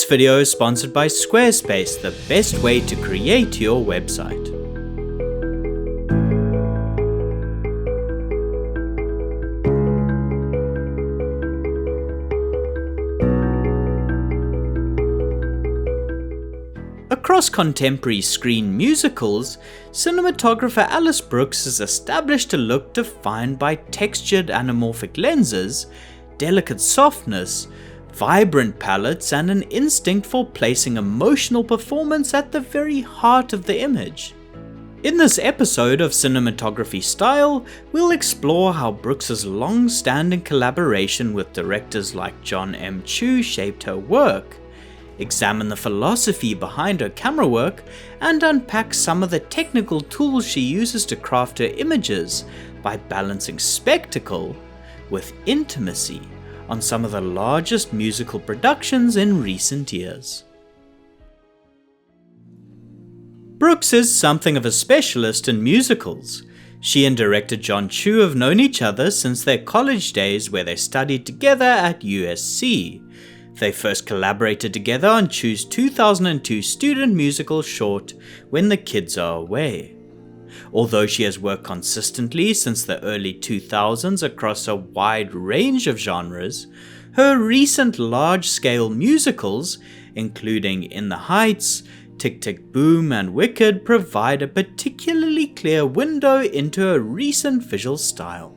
This video is sponsored by Squarespace, the best way to create your website. Across contemporary screen musicals, cinematographer Alice Brooks has established a look defined by textured anamorphic lenses, delicate softness, vibrant palettes, and an instinct for placing emotional performance at the very heart of the image. In this episode of Cinematography Style, we'll explore how Brooks's long-standing collaboration with directors like John M. Chu shaped her work, examine the philosophy behind her camera work, and unpack some of the technical tools she uses to craft her images by balancing spectacle with intimacy on some of the largest musical productions in recent years. Brooks is something of a specialist in musicals. She and director John Chu have known each other since their college days where they studied together at USC. They first collaborated together on Chu's 2002 student musical short, When the Kids Are Away. Although she has worked consistently since the early 2000s across a wide range of genres, her recent large-scale musicals, including In the Heights, Tick Tick Boom, and Wicked, provide a particularly clear window into her recent visual style.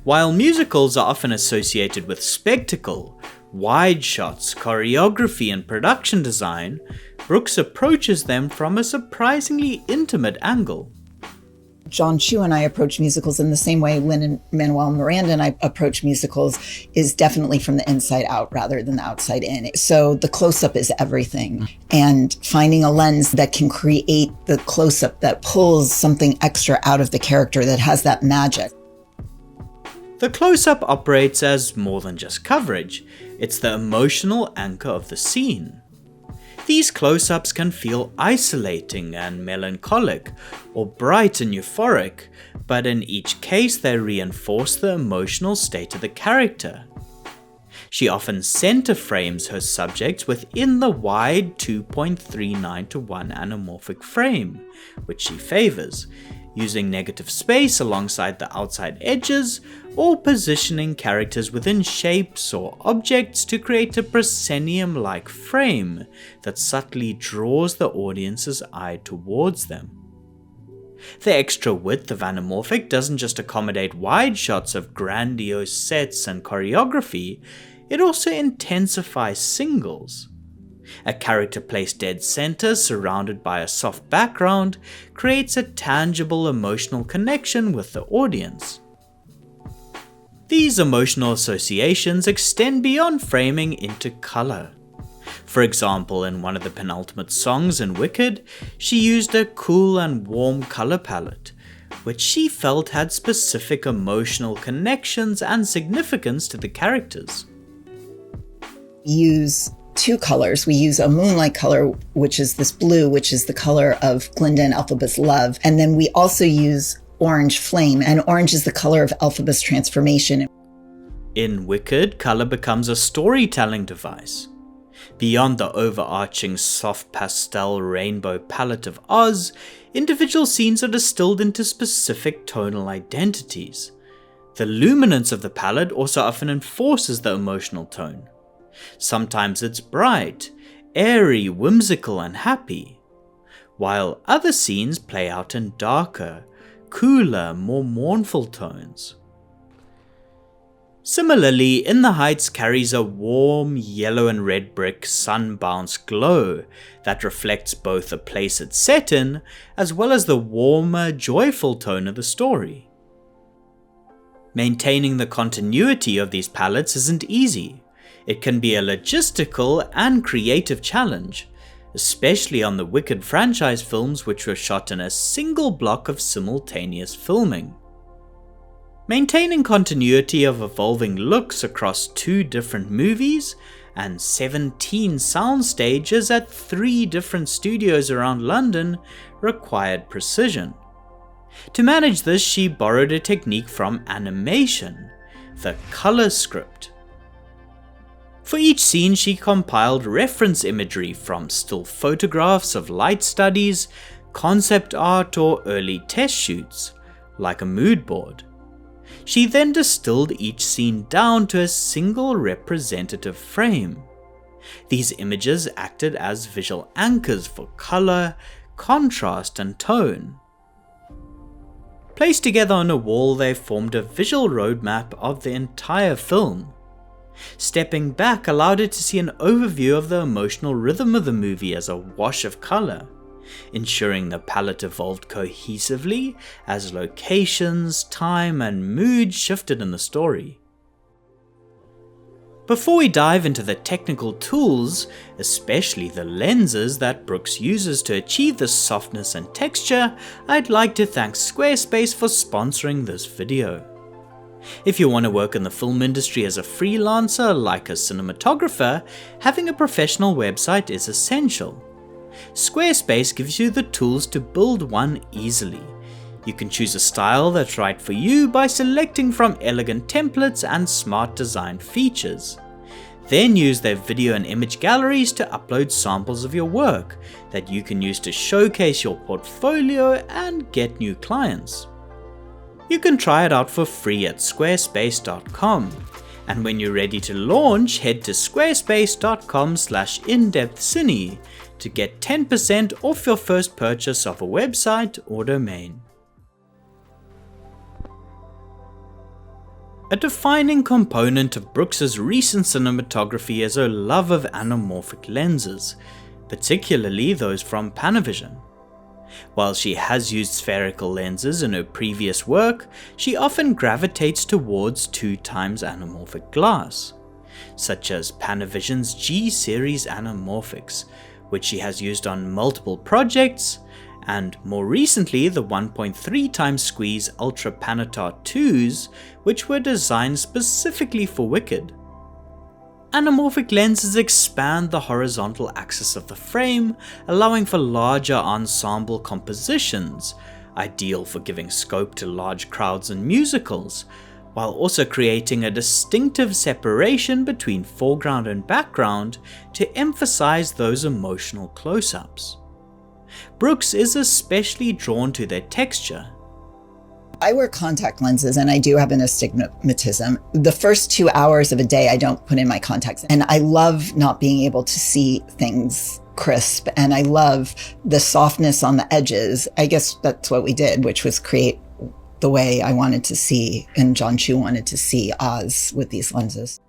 While musicals are often associated with spectacle, wide shots, choreography, and production design, Brooks approaches them from a surprisingly intimate angle. John Chu and I approach musicals in the same way Lin-Manuel Miranda and I approach musicals is definitely from the inside out rather than the outside in. So the close-up is everything. And finding a lens that can create the close-up that pulls something extra out of the character that has that magic. The close-up operates as more than just coverage, it's the emotional anchor of the scene. These close-ups can feel isolating and melancholic, or bright and euphoric, but in each case they reinforce the emotional state of the character. She often center frames her subjects within the wide 2.39:1 anamorphic frame, which she favors, using negative space alongside the outside edges, or positioning characters within shapes or objects to create a proscenium-like frame that subtly draws the audience's eye towards them. The extra width of anamorphic doesn't just accommodate wide shots of grandiose sets and choreography, it also intensifies singles. A character placed dead center, surrounded by a soft background, creates a tangible emotional connection with the audience. These emotional associations extend beyond framing into color. For example, in one of the penultimate songs in Wicked, she used a cool and warm color palette, which she felt had specific emotional connections and significance to the characters. Use two colors. We use a moonlight color, which is this blue, which is the color of Glinda and Elphaba's love. And then we also use orange flame, and orange is the color of Elphaba's transformation. In Wicked, color becomes a storytelling device. Beyond the overarching soft pastel rainbow palette of Oz, individual scenes are distilled into specific tonal identities. The luminance of the palette also often enforces the emotional tone. Sometimes it's bright, airy, whimsical, and happy, while other scenes play out in darker, cooler, more mournful tones. Similarly, In the Heights carries a warm yellow and red brick sun-bounced glow that reflects both the place it's set in, as well as the warmer, joyful tone of the story. Maintaining the continuity of these palettes isn't easy. It can be a logistical and creative challenge, especially on the Wicked franchise films which were shot in a single block of simultaneous filming. Maintaining continuity of evolving looks across 2 different movies and 17 sound stages at 3 different studios around London required precision. To manage this, she borrowed a technique from animation, the color script. For each scene, she compiled reference imagery from still photographs of light studies, concept art, or early test shoots, like a mood board. She then distilled each scene down to a single representative frame. These images acted as visual anchors for color, contrast, and tone. Placed together on a wall, they formed a visual roadmap of the entire film. Stepping back allowed her to see an overview of the emotional rhythm of the movie as a wash of color, ensuring the palette evolved cohesively as locations, time, and mood shifted in the story. Before we dive into the technical tools, especially the lenses that Brooks uses to achieve this softness and texture, I'd like to thank Squarespace for sponsoring this video. If you want to work in the film industry as a freelancer like a cinematographer, having a professional website is essential. Squarespace gives you the tools to build one easily. You can choose a style that's right for you by selecting from elegant templates and smart design features. Then use their video and image galleries to upload samples of your work that you can use to showcase your portfolio and get new clients. You can try it out for free at squarespace.com, and when you're ready to launch, head to squarespace.com/indepthcine to get 10% off your first purchase of a website or domain. A defining component of Brooks's recent cinematography is her love of anamorphic lenses, particularly those from Panavision. While she has used spherical lenses in her previous work, she often gravitates towards 2x anamorphic glass, such as Panavision's G-series anamorphics, which she has used on multiple projects, and more recently the 1.3x squeeze Ultra Panatar 2s, which were designed specifically for Wicked. Anamorphic lenses expand the horizontal axis of the frame, allowing for larger ensemble compositions, ideal for giving scope to large crowds and musicals, while also creating a distinctive separation between foreground and background to emphasize those emotional close-ups. Brooks is especially drawn to their texture. I wear contact lenses and I do have an astigmatism. The first 2 hours of a day I don't put in my contacts, and I love not being able to see things crisp, and I love the softness on the edges. I guess that's what we did, which was create the way I wanted to see and John Chu wanted to see Oz with these lenses.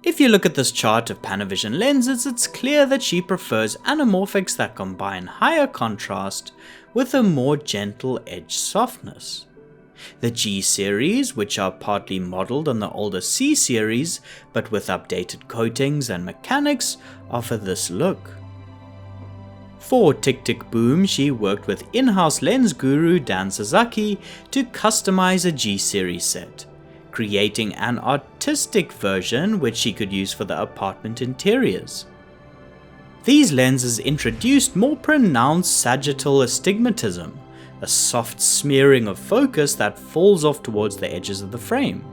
If you look at this chart of Panavision lenses, it's clear that she prefers anamorphics that combine higher contrast with a more gentle edge softness. The G series, which are partly modeled on the older C series but with updated coatings and mechanics, offer this look. For Tick Tick Boom, she worked with in-house lens guru Dan Sasaki to customize a G series set, creating an artistic version which she could use for the apartment interiors. These lenses introduced more pronounced sagittal astigmatism, a soft smearing of focus that falls off towards the edges of the frame.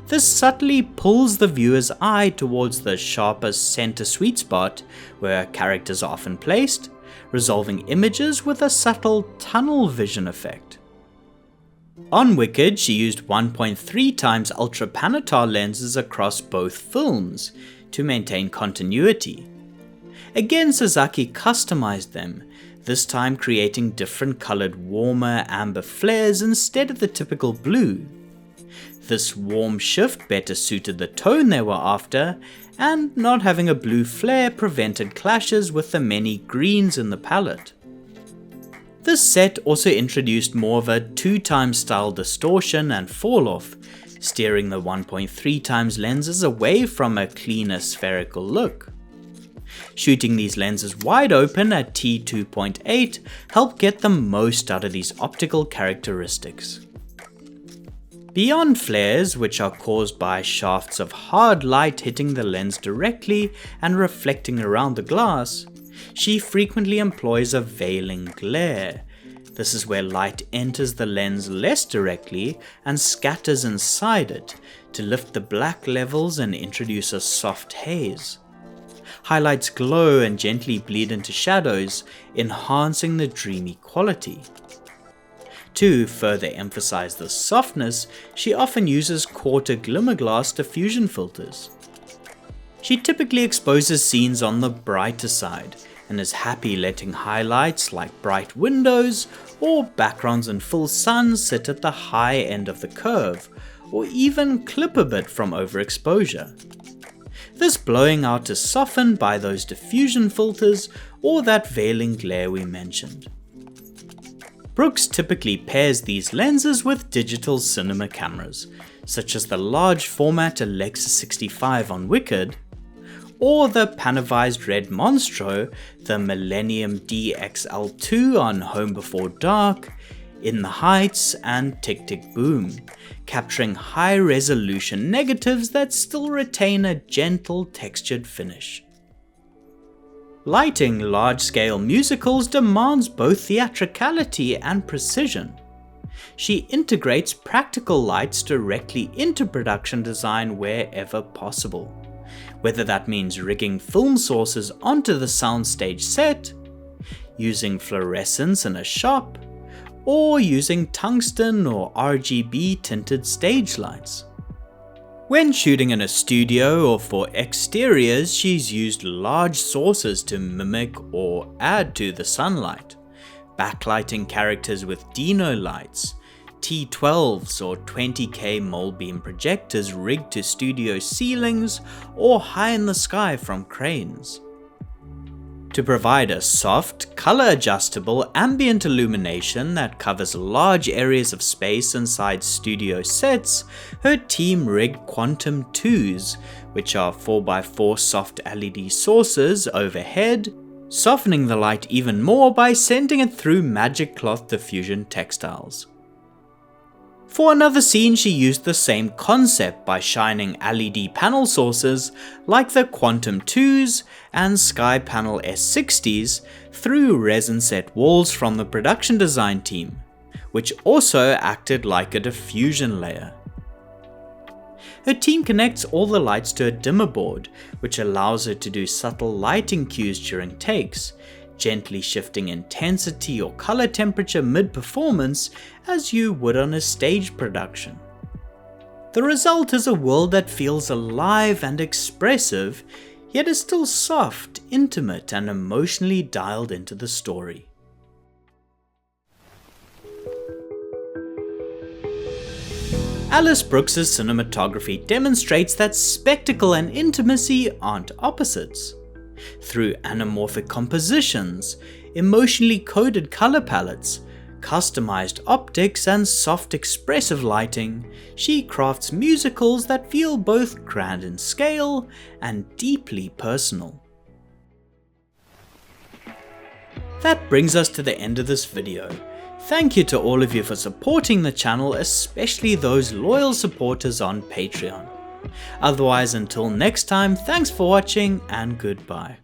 This subtly pulls the viewer's eye towards the sharper center sweet spot where characters are often placed, resolving images with a subtle tunnel vision effect. On Wicked, she used 1.3x Ultra Panatar lenses across both films to maintain continuity. Again, Sasaki customized them, this time creating different colored warmer amber flares instead of the typical blue. This warm shift better suited the tone they were after, and not having a blue flare prevented clashes with the many greens in the palette. This set also introduced more of a 2x style distortion and fall off, steering the 1.3x lenses away from a cleaner spherical look. Shooting these lenses wide open at t2.8 helped get the most out of these optical characteristics. Beyond flares, which are caused by shafts of hard light hitting the lens directly and reflecting around the glass, she frequently employs a veiling glare. This is where light enters the lens less directly and scatters inside it to lift the black levels and introduce a soft haze. Highlights glow and gently bleed into shadows, enhancing the dreamy quality. To further emphasize the softness, she often uses quarter glimmer glass diffusion filters. She typically exposes scenes on the brighter side, and is happy letting highlights like bright windows or backgrounds in full sun sit at the high end of the curve, or even clip a bit from overexposure. This blowing out is softened by those diffusion filters or that veiling glare we mentioned. Brooks typically pairs these lenses with digital cinema cameras, such as the large format Alexa 65 on Wicked, or the Panavised Red Monstro, the Millennium DXL2 on Home Before Dark, In the Heights, and Tick Tick Boom, capturing high-resolution negatives that still retain a gentle textured finish. Lighting large-scale musicals demands both theatricality and precision. She integrates practical lights directly into production design wherever possible, whether that means rigging film sources onto the soundstage set, using fluorescence in a shop, or using tungsten or RGB tinted stage lights. When shooting in a studio or for exteriors, she's used large sources to mimic or add to the sunlight, backlighting characters with Dino lights, T12s or 20K mole beam projectors rigged to studio ceilings or high in the sky from cranes. To provide a soft, color-adjustable ambient illumination that covers large areas of space inside studio sets, her team rigged Quantum 2s, which are 4x4 soft LED sources overhead, softening the light even more by sending it through magic cloth diffusion textiles. For another scene, she used the same concept by shining LED panel sources like the Quantum 2s and Sky Panel S60s through resin set walls from the production design team, which also acted like a diffusion layer. Her team connects all the lights to a dimmer board, which allows her to do subtle lighting cues during takes, gently shifting intensity or color temperature mid-performance as you would on a stage production. The result is a world that feels alive and expressive, yet is still soft, intimate, and emotionally dialed into the story. Alice Brooks's cinematography demonstrates that spectacle and intimacy aren't opposites. Through anamorphic compositions, emotionally coded color palettes, customized optics, and soft expressive lighting, she crafts musicals that feel both grand in scale and deeply personal. That brings us to the end of this video. Thank you to all of you for supporting the channel, especially those loyal supporters on Patreon. Otherwise, until next time, thanks for watching and goodbye.